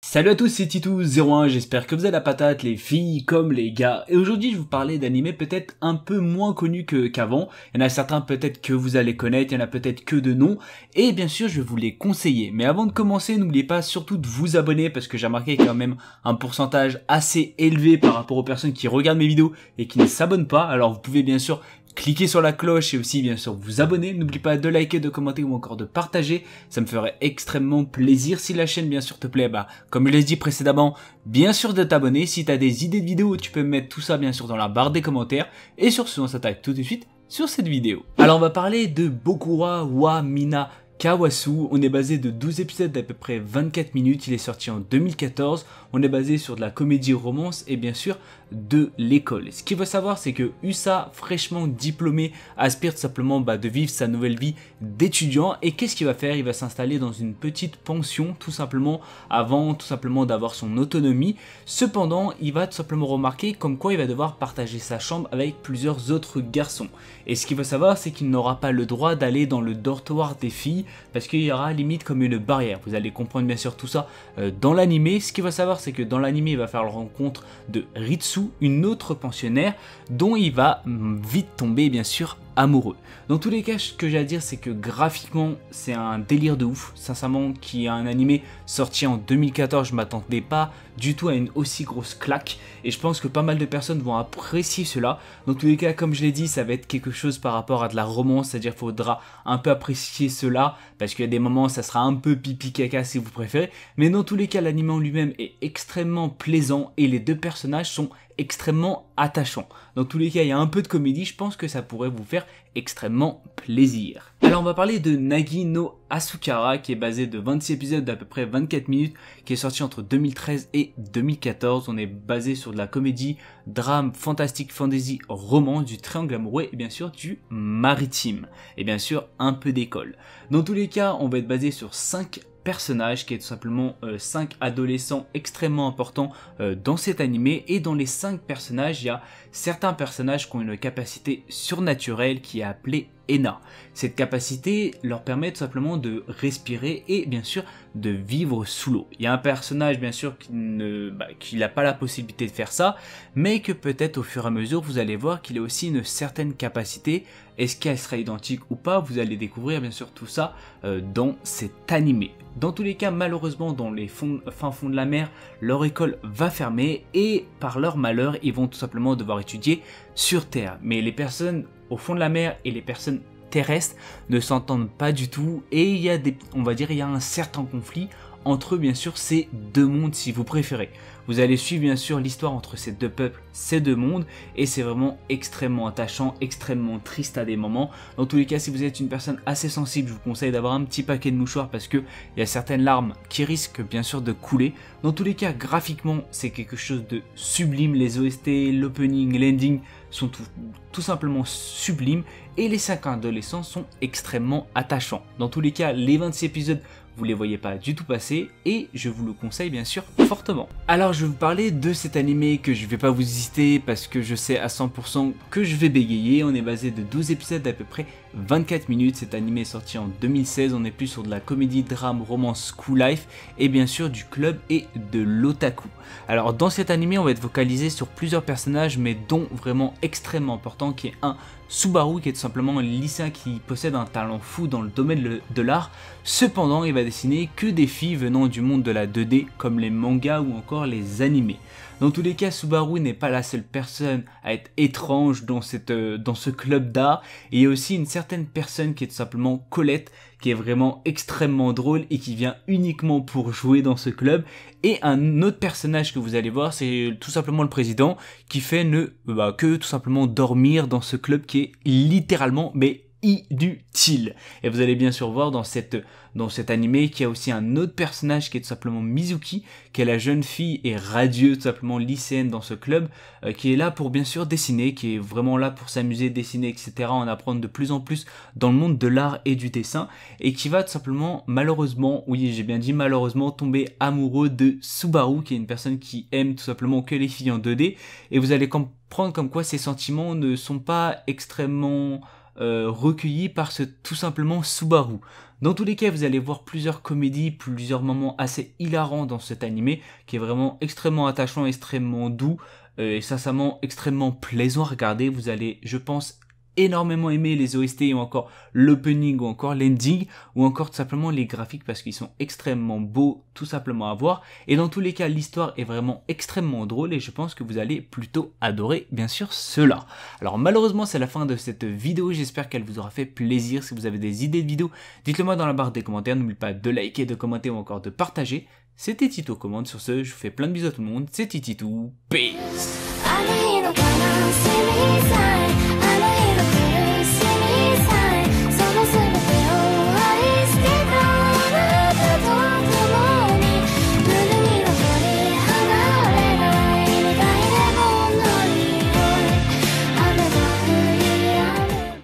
Salut à tous, c'est Titou01, j'espère que vous avez la patate, les filles comme les gars. Et aujourd'hui, je vais vous parler d'animés peut-être un peu moins connus qu'avant. Il y en a certains peut-être que vous allez connaître, il y en a peut-être que de noms. Et bien sûr, je vais vous les conseiller. Mais avant de commencer, n'oubliez pas surtout de vous abonner parce que j'ai remarqué quand même un pourcentage assez élevé par rapport aux personnes qui regardent mes vidéos et qui ne s'abonnent pas. Alors vous pouvez bien sûr cliquez sur la cloche et aussi bien sûr vous abonner. N'oublie pas de liker, de commenter ou encore de partager. Ça me ferait extrêmement plaisir. Si la chaîne bien sûr te plaît, comme je l'ai dit précédemment, bien sûr de t'abonner. Si tu as des idées de vidéos, tu peux mettre tout ça bien sûr dans la barre des commentaires. Et sur ce, on s'attaque tout de suite sur cette vidéo. Alors on va parler de Bokura wa Mina Kawasu. On est basé de 12 épisodes d'à peu près 24 minutes. Il est sorti en 2014. On est basé sur de la comédie romance et bien sûr de l'école. Ce qu'il faut savoir, c'est que Usa, fraîchement diplômé, aspire tout simplement de vivre sa nouvelle vie d'étudiant. Et qu'est-ce qu'il va faire? Il va s'installer dans une petite pension tout simplement avant tout simplement d'avoir son autonomie. Cependant, il va tout simplement remarquer comme quoi il va devoir partager sa chambre avec plusieurs autres garçons. Et ce qu'il faut savoir, c'est qu'il n'aura pas le droit d'aller dans le dortoir des filles parce qu'il y aura limite comme une barrière. Vous allez comprendre bien sûr tout ça dans l'animé. Ce qu'il faut savoir, c'est que dans l'animé, il va faire la rencontre de Ritsu, une autre pensionnaire dont il va vite tomber bien sûr amoureux. Dans tous les cas, ce que j'ai à dire, c'est que graphiquement, c'est un délire de ouf. Sincèrement, qui est un animé sorti en 2014, je m'attendais pas du tout à une aussi grosse claque. Et je pense que pas mal de personnes vont apprécier cela. Dans tous les cas, comme je l'ai dit, ça va être quelque chose par rapport à de la romance. C'est-à-dire qu'il faudra un peu apprécier cela. Parce qu'il y a des moments, ça sera un peu pipi caca si vous préférez. Mais dans tous les cas, l'anime en lui-même est extrêmement plaisant. Et les deux personnages sont extrêmement attachant. Dans tous les cas, il y a un peu de comédie, je pense que ça pourrait vous faire extrêmement plaisir. Alors on va parler de Nagi no Asukara qui est basé de 26 épisodes d'à peu près 24 minutes, qui est sorti entre 2013 et 2014. On est basé sur de la comédie, drame, fantastique, fantasy, roman, du triangle amoureux et bien sûr du maritime. Et bien sûr un peu d'école. Dans tous les cas, on va être basé sur 5 personnages qui est tout simplement 5 adolescents extrêmement importants dans cet animé, et dans les 5 personnages, il y a certains personnages qui ont une capacité surnaturelle qui est appelée Ena. Cette capacité leur permet tout simplement de respirer et bien sûr de vivre sous l'eau. Il y a un personnage bien sûr qui n'a pas la possibilité de faire ça, mais que peut-être au fur et à mesure vous allez voir qu'il a aussi une certaine capacité. Est-ce qu'elle sera identique ou pas? Vous allez découvrir bien sûr tout ça dans cet animé. Dans tous les cas, malheureusement, dans les fins fonds de la mer, leur école va fermer et par leur malheur, ils vont tout simplement devoir étudier sur Terre. Mais les personnes au fond de la mer et les personnes terrestres ne s'entendent pas du tout, et il y a il y a un certain conflit entre eux, bien sûr, ces deux mondes si vous préférez. Vous allez suivre bien sûr l'histoire entre ces deux peuples, ces deux mondes, et c'est vraiment extrêmement attachant, extrêmement triste à des moments. Dans tous les cas, si vous êtes une personne assez sensible, je vous conseille d'avoir un petit paquet de mouchoirs parce que il y a certaines larmes qui risquent bien sûr de couler. Dans tous les cas, graphiquement, c'est quelque chose de sublime. Les OST, l'opening, l'ending sont tout simplement sublimes, et les 5 adolescents sont extrêmement attachants. Dans tous les cas, les 26 épisodes, vous les voyez pas du tout passer, et je vous le conseille bien sûr fortement. Alors je vais vous parler de cet animé que je vais pas vous citer parce que je sais à 100% que je vais bégayer. On est basé de 12 épisodes d'à peu près 24 minutes. Cet animé est sorti en 2016. On est plus sur de la comédie, drame, romance, school life et bien sûr du club et de l'otaku. Alors dans cet animé, on va être focalisé sur plusieurs personnages, mais dont vraiment extrêmement important, qui est un Subaru, qui est tout simplement un lycéen qui possède un talent fou dans le domaine de l'art. Cependant, il va dessiner que des filles venant du monde de la 2D, comme les mangas ou encore les animés. Dans tous les cas, Subaru n'est pas la seule personne à être étrange dans ce club d'art. Et il y a aussi une certaine personne qui est tout simplement Colette, qui est vraiment extrêmement drôle et qui vient uniquement pour jouer dans ce club. Et un autre personnage que vous allez voir, c'est tout simplement le président, qui fait que tout simplement dormir dans ce club qui est littéralement inutile. Et vous allez bien sûr voir dans cet animé qu'il y a aussi un autre personnage qui est tout simplement Mizuki, qui est la jeune fille et radieuse tout simplement lycéenne dans ce club, qui est là pour bien sûr dessiner, qui est vraiment là pour s'amuser, dessiner, etc., en apprendre de plus en plus dans le monde de l'art et du dessin, et qui va tout simplement malheureusement, oui j'ai bien dit malheureusement, tomber amoureux de Subaru, qui est une personne qui aime tout simplement que les filles en 2D, et vous allez comprendre comme quoi ses sentiments ne sont pas extrêmement recueilli par tout simplement Subaru. Dans tous les cas, vous allez voir plusieurs comédies, plusieurs moments assez hilarants dans cet animé, qui est vraiment extrêmement attachant, extrêmement doux, et sincèrement extrêmement plaisant à regarder. Vous allez, je pense, énormément aimer les OST ou encore l'opening ou encore l'ending ou encore tout simplement les graphiques parce qu'ils sont extrêmement beaux tout simplement à voir, et dans tous les cas l'histoire est vraiment extrêmement drôle et je pense que vous allez plutôt adorer bien sûr cela. Alors malheureusement c'est la fin de cette vidéo, j'espère qu'elle vous aura fait plaisir. Si vous avez des idées de vidéos, dites-le moi dans la barre des commentaires, n'oubliez pas de liker, de commenter ou encore de partager. C'était Tito Commande, sur ce je vous fais plein de bisous à tout le monde, c'était Tito, peace.